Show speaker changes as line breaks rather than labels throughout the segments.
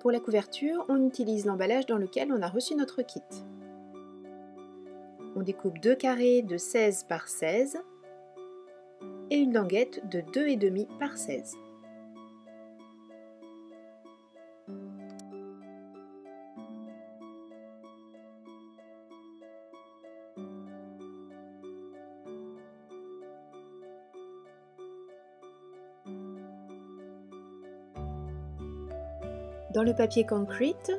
Pour la couverture, on utilise l'emballage dans lequel on a reçu notre kit. On découpe 2 carrés de 16 par 16 et une languette de 2,5 par 16. Dans le papier concrete,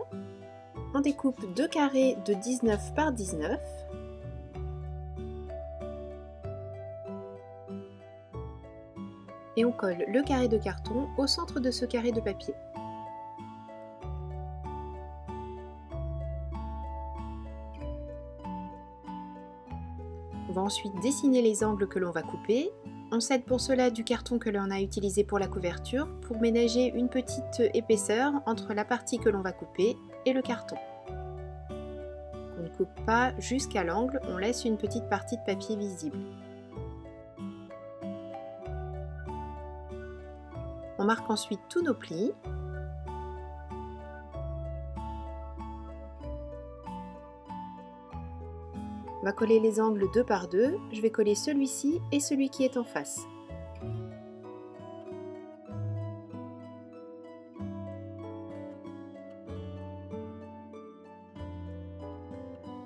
on découpe 2 carrés de 19 par 19 et on colle le carré de carton au centre de ce carré de papier. On va ensuite dessiner les angles que l'on va couper. On s'aide pour cela du carton que l'on a utilisé pour la couverture pour ménager une petite épaisseur entre la partie que l'on va couper et le carton. On ne coupe pas jusqu'à l'angle, on laisse une petite partie de papier visible. On marque ensuite tous nos plis. On va coller les angles 2 par 2. Je vais coller celui-ci et celui qui est en face.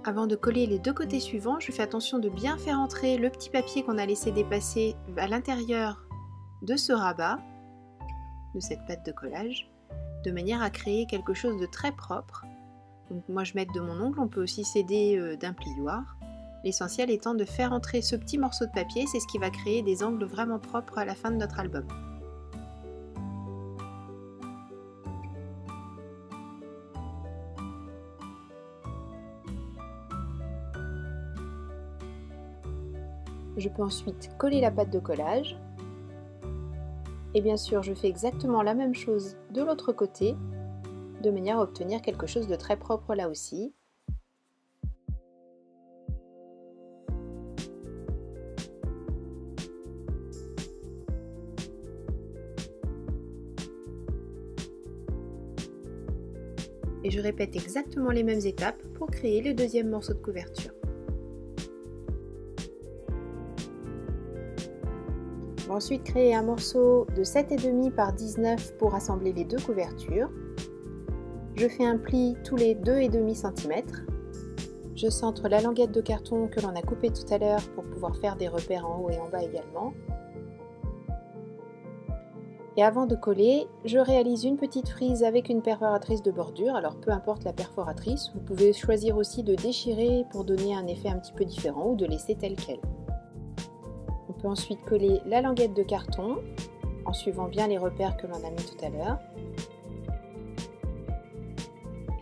Avant de coller les deux côtés suivants, je fais attention de bien faire entrer le petit papier qu'on a laissé dépasser à l'intérieur de ce rabat, de cette pâte de collage, de manière à créer quelque chose de très propre. Donc moi je m'aide de mon ongle, on peut aussi s'aider d'un plioir. L'essentiel étant de faire entrer ce petit morceau de papier, c'est ce qui va créer des angles vraiment propres à la fin de notre album. Je peux ensuite coller la pâte de collage. Et bien sûr, je fais exactement la même chose de l'autre côté, de manière à obtenir quelque chose de très propre là aussi. Et je répète exactement les mêmes étapes pour créer le deuxième morceau de couverture. On va ensuite créer un morceau de 7,5 par 19 pour assembler les deux couvertures. Je fais un pli tous les 2,5 cm. Je centre la languette de carton que l'on a coupée tout à l'heure pour pouvoir faire des repères en haut et en bas également. Et avant de coller, je réalise une petite frise avec une perforatrice de bordure. Alors peu importe la perforatrice, vous pouvez choisir aussi de déchirer pour donner un effet un petit peu différent ou de laisser tel quel. On peut ensuite coller la languette de carton en suivant bien les repères que l'on a mis tout à l'heure.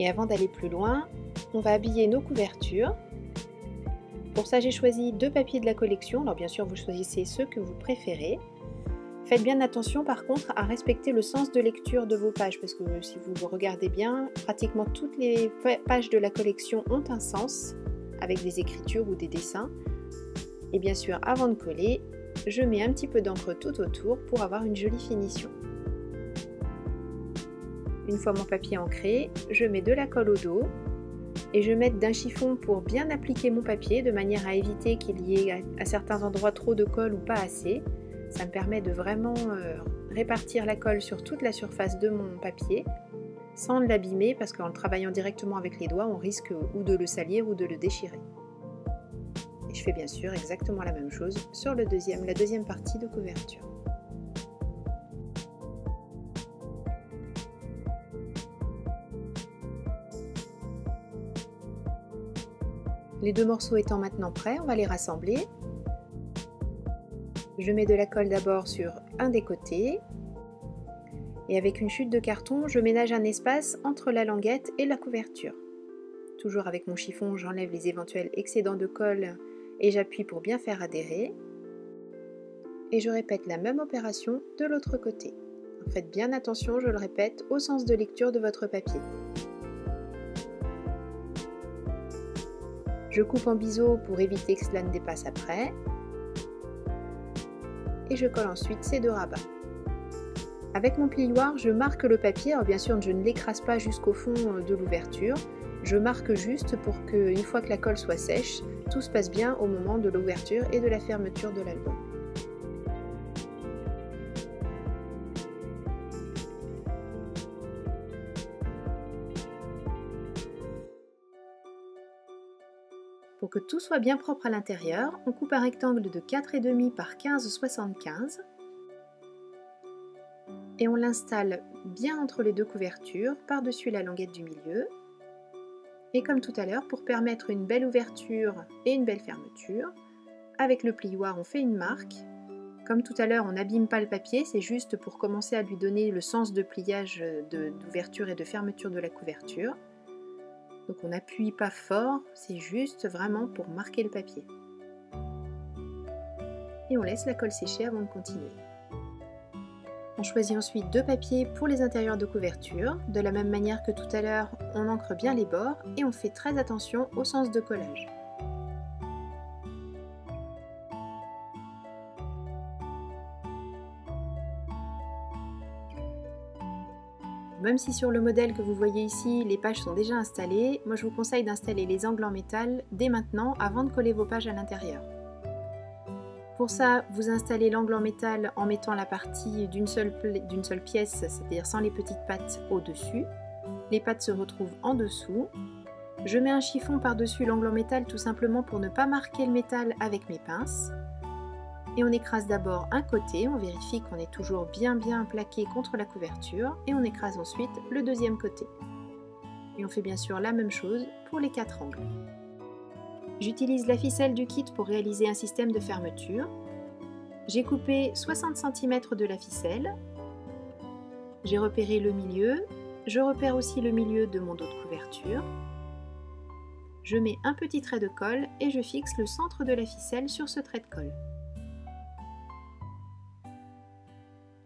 Et avant d'aller plus loin, on va habiller nos couvertures. Pour ça, j'ai choisi deux papiers de la collection. Alors bien sûr, vous choisissez ceux que vous préférez. Faites bien attention par contre à respecter le sens de lecture de vos pages parce que si vous regardez bien, pratiquement toutes les pages de la collection ont un sens avec des écritures ou des dessins. Et bien sûr, avant de coller, je mets un petit peu d'encre tout autour pour avoir une jolie finition. Une fois mon papier ancré, je mets de la colle au dos et je mets d'un chiffon pour bien appliquer mon papier de manière à éviter qu'il y ait à certains endroits trop de colle ou pas assez. Ça me permet de vraiment répartir la colle sur toute la surface de mon papier sans l'abîmer parce qu'en travaillant directement avec les doigts, on risque ou de le salir ou de le déchirer. Et je fais bien sûr exactement la même chose sur la deuxième partie de couverture. Les deux morceaux étant maintenant prêts, on va les rassembler. Je mets de la colle d'abord sur un des côtés et avec une chute de carton, je ménage un espace entre la languette et la couverture. Toujours avec mon chiffon, j'enlève les éventuels excédents de colle et j'appuie pour bien faire adhérer. Et je répète la même opération de l'autre côté. Faites bien attention, je le répète, au sens de lecture de votre papier. Je coupe en biseau pour éviter que cela ne dépasse après. Et je colle ensuite ces deux rabats. Avec mon plioir, je marque le papier. Alors bien sûr, je ne l'écrase pas jusqu'au fond de l'ouverture. Je marque juste pour qu'une fois que la colle soit sèche, tout se passe bien au moment de l'ouverture et de la fermeture de l'album. Pour que tout soit bien propre à l'intérieur, on coupe un rectangle de 4,5 par 15,75 et on l'installe bien entre les deux couvertures, par-dessus la languette du milieu. Et comme tout à l'heure, pour permettre une belle ouverture et une belle fermeture, avec le plioir on fait une marque. Comme tout à l'heure, on n'abîme pas le papier, c'est juste pour commencer à lui donner le sens de pliage d'ouverture et de fermeture de la couverture. Donc on n'appuie pas fort, c'est juste vraiment pour marquer le papier. Et on laisse la colle sécher avant de continuer. On choisit ensuite deux papiers pour les intérieurs de couverture. De la même manière que tout à l'heure, on encre bien les bords et on fait très attention au sens de collage. Même si sur le modèle que vous voyez ici, les pages sont déjà installées, moi je vous conseille d'installer les angles en métal dès maintenant avant de coller vos pages à l'intérieur. Pour ça, vous installez l'angle en métal en mettant la partie d'une seule pièce, c'est-à-dire sans les petites pattes au-dessus. Les pattes se retrouvent en dessous. Je mets un chiffon par-dessus l'angle en métal tout simplement pour ne pas marquer le métal avec mes pinces. Et on écrase d'abord un côté, on vérifie qu'on est toujours bien plaqué contre la couverture et on écrase ensuite le deuxième côté. Et on fait bien sûr la même chose pour les 4 angles. J'utilise la ficelle du kit pour réaliser un système de fermeture. J'ai coupé 60 cm de la ficelle. J'ai repéré le milieu. Je repère aussi le milieu de mon dos de couverture. Je mets un petit trait de colle et je fixe le centre de la ficelle sur ce trait de colle.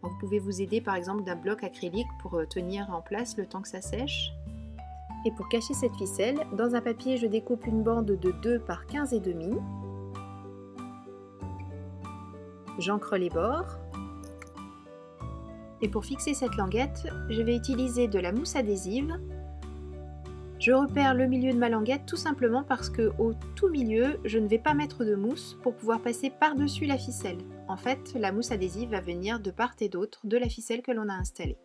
Vous pouvez vous aider par exemple d'un bloc acrylique pour tenir en place le temps que ça sèche. Et pour cacher cette ficelle, dans un papier je découpe une bande de 2 par 15,5. J'encre les bords. Et pour fixer cette languette, je vais utiliser de la mousse adhésive. Je repère le milieu de ma languette tout simplement parce qu'au tout milieu, je ne vais pas mettre de mousse pour pouvoir passer par-dessus la ficelle. En fait, la mousse adhésive va venir de part et d'autre de la ficelle que l'on a installée.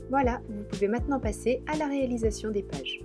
Voilà, vous pouvez maintenant passer à la réalisation des pages.